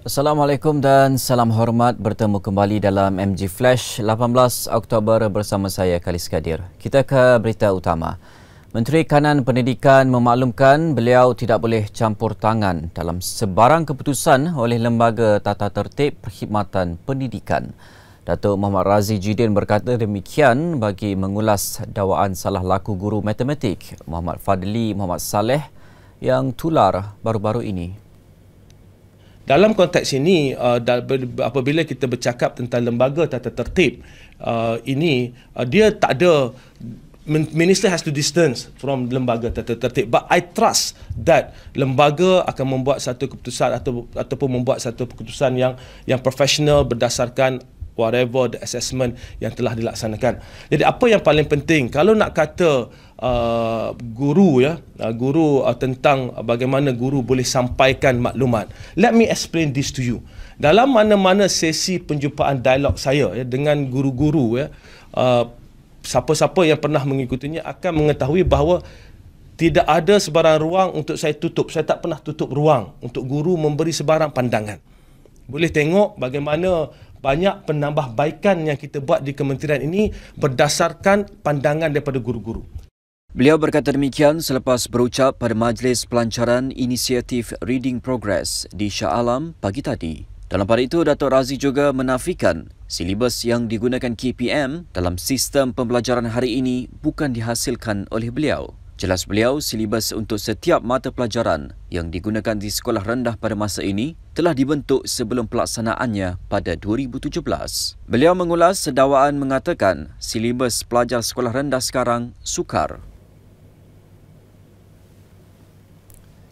Assalamualaikum dan salam hormat, bertemu kembali dalam MG Flash 18 Oktober bersama saya Khalis Kadir. Kita ke berita utama. Menteri Kanan Pendidikan memaklumkan beliau tidak boleh campur tangan dalam sebarang keputusan oleh Lembaga Tata Tertib Perkhidmatan Pendidikan. Datuk Muhammad Razi Jidin berkata demikian bagi mengulas dakwaan salah laku guru matematik Muhammad Fadli Muhammad Saleh yang tular baru-baru ini. Dalam konteks ini, apabila kita bercakap tentang lembaga tata tertib ini, dia tak ada, minister has to distance from lembaga tata tertib. But I trust that lembaga akan membuat satu keputusan ataupun membuat satu keputusan yang profesional berdasarkan whatever the assessment yang telah dilaksanakan. Jadi apa yang paling penting, kalau nak kata guru tentang bagaimana guru boleh sampaikan maklumat, let me explain this to you. Dalam mana-mana sesi penjumpaan dialog saya dengan guru-guru, siapa-siapa yang pernah mengikutinya akan mengetahui bahawa tidak ada sebarang ruang untuk saya tutup. Saya tak pernah tutup ruang untuk guru memberi sebarang pandangan. Boleh tengok bagaimana banyak penambahbaikan yang kita buat di kementerian ini berdasarkan pandangan daripada guru-guru. Beliau berkata demikian selepas berucap pada Majlis Pelancaran Inisiatif Reading Progress di Shah Alam pagi tadi. Dalam pada itu, Datuk Razi juga menafikan silibus yang digunakan KPM dalam sistem pembelajaran hari ini bukan dihasilkan oleh beliau. Jelas beliau, silibus untuk setiap mata pelajaran yang digunakan di sekolah rendah pada masa ini telah dibentuk sebelum pelaksanaannya pada 2017. Beliau mengulas dakwaan mengatakan silibus pelajar sekolah rendah sekarang sukar.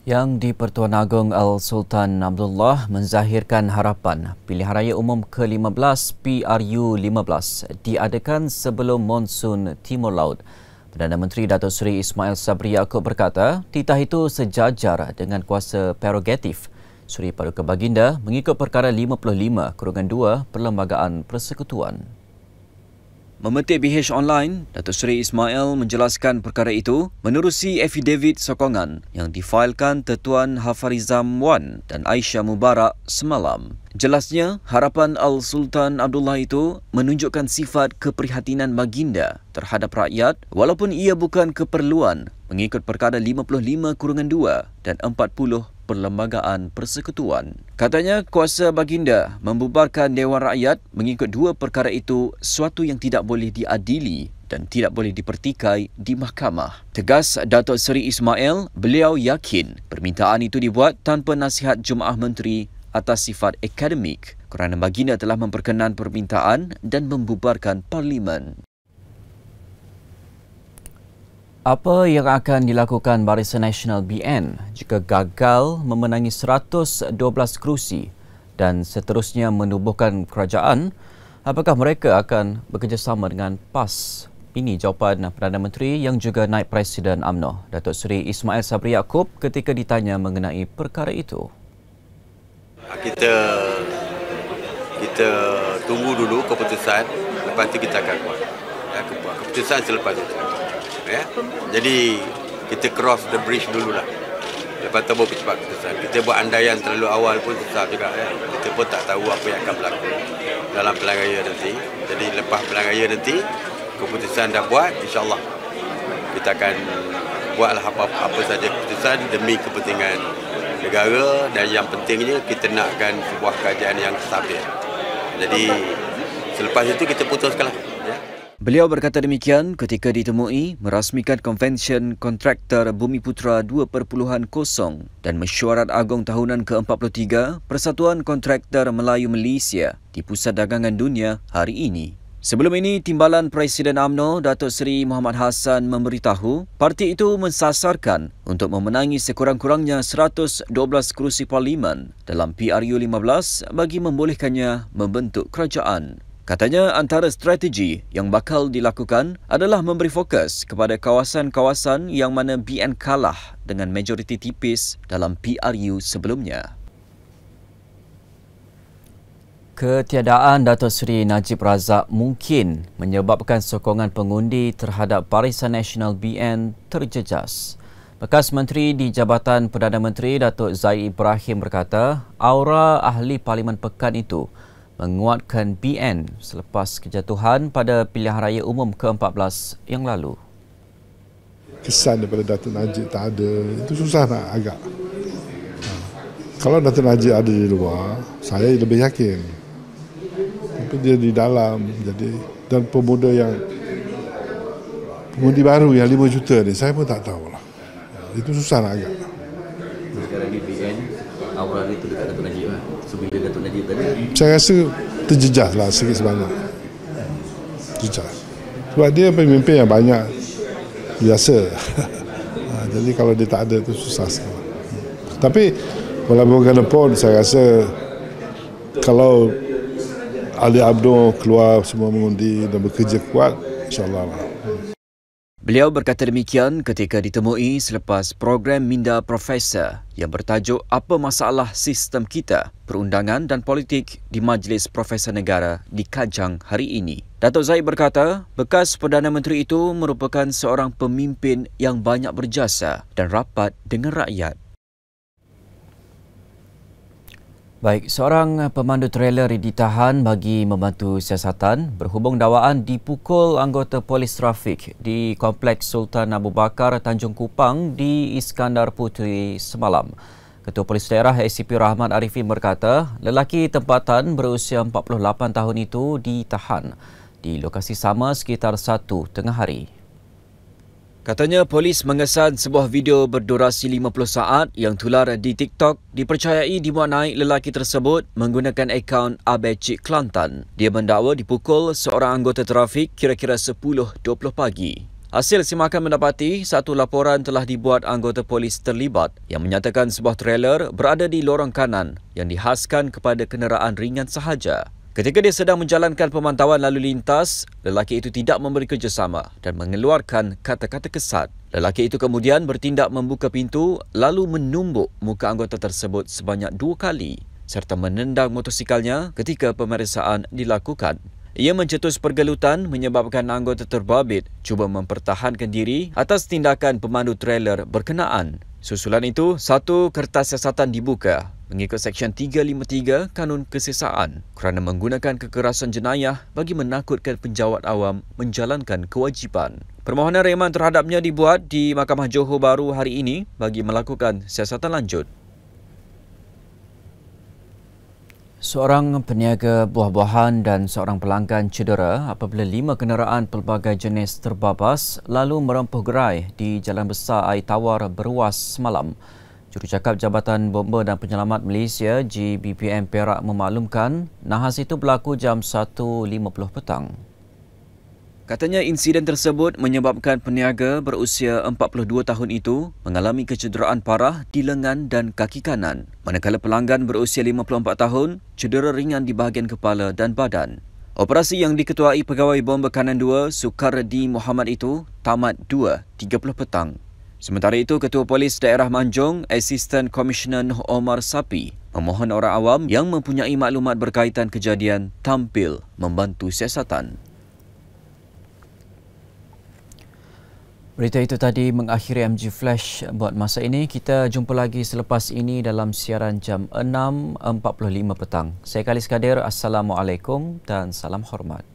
Yang di-Pertuan Agong Al-Sultan Abdullah menzahirkan harapan pilihan raya umum ke-15 PRU15 diadakan sebelum monsun Timur Laut. Perdana Menteri Datuk Seri Ismail Sabri Yaakob berkata titah itu sejajar dengan kuasa prerogatif Suri Paduka Baginda mengikut perkara 55/2 Perlembagaan Persekutuan. Memetik BH Online, Datuk Seri Ismail menjelaskan perkara itu menerusi affidavit sokongan yang difailkan Tuan Hafarizam Wan dan Aisyah Mubarak semalam. Jelasnya, harapan Al-Sultan Abdullah itu menunjukkan sifat keprihatinan baginda terhadap rakyat walaupun ia bukan keperluan mengikut perkara 55/2 dan 40 Perlembagaan Persekutuan. Katanya kuasa baginda membubarkan Dewan Rakyat mengikut dua perkara itu suatu yang tidak boleh diadili dan tidak boleh dipertikai di mahkamah. Tegas Datuk Seri Ismail, beliau yakin permintaan itu dibuat tanpa nasihat Jemaah Menteri atas sifat akademik kerana baginda telah memperkenan permintaan dan membubarkan Parlimen. Apa yang akan dilakukan Barisan Nasional BN jika gagal memenangi 112 kerusi dan seterusnya menubuhkan kerajaan? Apakah mereka akan bekerjasama dengan PAS? Ini jawapan Perdana Menteri yang juga Naib Presiden UMNO, Datuk Seri Ismail Sabri Yaakob ketika ditanya mengenai perkara itu. Kita tunggu dulu keputusan, lepas itu kita akan buat keputusan selepas itu. Ya? Jadi kita cross the bridge dululah. Lepas tu baru kita buat keputusan. Kita buat andaian terlalu awal pun susah juga. Ya? Kita pun tak tahu apa yang akan berlaku dalam pilihan raya nanti. Jadi lepas pilihan raya nanti, keputusan dah buat, insya-Allah kita akan buatlah apa saja keputusan demi kepentingan negara dan yang pentingnya kita nakkan sebuah kerajaan yang stabil. Jadi selepas itu kita putuskanlah. Ya? Beliau berkata demikian ketika ditemui merasmikan Konvensyen Kontraktor Bumiputera 2.0 dan Mesyuarat Agong Tahunan ke-43 Persatuan Kontraktor Melayu Malaysia di Pusat Dagangan Dunia hari ini. Sebelum ini, Timbalan Presiden UMNO Datuk Seri Muhammad Hassan memberitahu parti itu mensasarkan untuk memenangi sekurang-kurangnya 112 kerusi Parlimen dalam PRU15 bagi membolehkannya membentuk kerajaan. Katanya antara strategi yang bakal dilakukan adalah memberi fokus kepada kawasan-kawasan yang mana BN kalah dengan majoriti tipis dalam PRU sebelumnya. Ketiadaan Datuk Seri Najib Razak mungkin menyebabkan sokongan pengundi terhadap Barisan Nasional BN terjejas. Bekas Menteri di Jabatan Perdana Menteri Datuk Zahid Ibrahim berkata, aura ahli Parlimen Pekan itu menguatkan BN selepas kejatuhan pada pilihan raya umum ke-14 yang lalu. Kesan daripada Datuk Najib tak ada, itu susah nak agak. Kalau Datuk Najib ada di luar, saya lebih yakin. Tapi dia di dalam, jadi dan pemuda yang pengundi baru yang 5 juta ni, saya pun tak tahulah. Itu susah nak agak. Sekarang di BN, aura itu dekat Datuk Najib lah. So, bila Datuk Najib tadi? Saya rasa terjejas lah sikit sebanyak. Terjejas. Sebab dia pemimpin yang banyak biasa. Jadi kalau dia tak ada itu susah sekali. Tapi walaupun bagaimanapun saya rasa kalau Ali Abdul keluar semua mengundi dan bekerja kuat, insyaAllah lah. Beliau berkata demikian ketika ditemui selepas program Minda Profesor yang bertajuk Apa Masalah Sistem Kita, Perundangan dan Politik di Majlis Profesor Negara di Kajang hari ini. Datuk Zahid berkata, bekas Perdana Menteri itu merupakan seorang pemimpin yang banyak berjasa dan rapat dengan rakyat. Baik, seorang pemandu trailer ditahan bagi membantu siasatan berhubung dakwaan dipukul anggota polis trafik di Kompleks Sultan Abu Bakar, Tanjung Kupang di Iskandar Puteri semalam. Ketua Polis Daerah ACP Rahmat Arifin berkata, lelaki tempatan berusia 48 tahun itu ditahan di lokasi sama sekitar 1 tengah hari. Katanya polis mengesan sebuah video berdurasi 50 saat yang tular di TikTok dipercayai dimuat naik lelaki tersebut menggunakan akaun Abecik Kelantan. Dia mendakwa dipukul seorang anggota trafik kira-kira 10.20 pagi. Hasil simakan mendapati satu laporan telah dibuat anggota polis terlibat yang menyatakan sebuah trailer berada di lorong kanan yang dihaskan kepada kenderaan ringan sahaja. Ketika dia sedang menjalankan pemantauan lalu lintas, lelaki itu tidak memberi kerjasama dan mengeluarkan kata-kata kesat. Lelaki itu kemudian bertindak membuka pintu lalu menumbuk muka anggota tersebut sebanyak 2 kali serta menendang motosikalnya ketika pemeriksaan dilakukan. Ia mencetus pergelutan menyebabkan anggota terbabit cuba mempertahankan diri atas tindakan pemandu trailer berkenaan. Susulan itu, satu kertas siasatan dibuka mengikut Seksyen 353 Kanun Kesiasaan kerana menggunakan kekerasan jenayah bagi menakutkan penjawat awam menjalankan kewajipan. Permohonan reman terhadapnya dibuat di Mahkamah Johor Bahru hari ini bagi melakukan siasatan lanjut. Seorang peniaga buah-buahan dan seorang pelanggan cedera apabila 5 kenderaan pelbagai jenis terbabas lalu merempuh gerai di Jalan Besar Air Tawar Beruas semalam. Jurucakap Jabatan Bomba dan Penyelamat Malaysia GBPM Perak memaklumkan nahas itu berlaku jam 1.50 petang. Katanya insiden tersebut menyebabkan peniaga berusia 42 tahun itu mengalami kecederaan parah di lengan dan kaki kanan, manakala pelanggan berusia 54 tahun cedera ringan di bahagian kepala dan badan. Operasi yang diketuai Pegawai Bomba Kanan 2 Sukardi Muhammad itu tamat 2.30 petang. Sementara itu, Ketua Polis Daerah Manjung, Asisten Komisioner Omar Sapi, memohon orang awam yang mempunyai maklumat berkaitan kejadian tampil membantu siasatan. Berita itu tadi mengakhiri MG Flash buat masa ini. Kita jumpa lagi selepas ini dalam siaran jam 6.45 petang. Saya Khalis Kadir. Assalamualaikum dan salam hormat.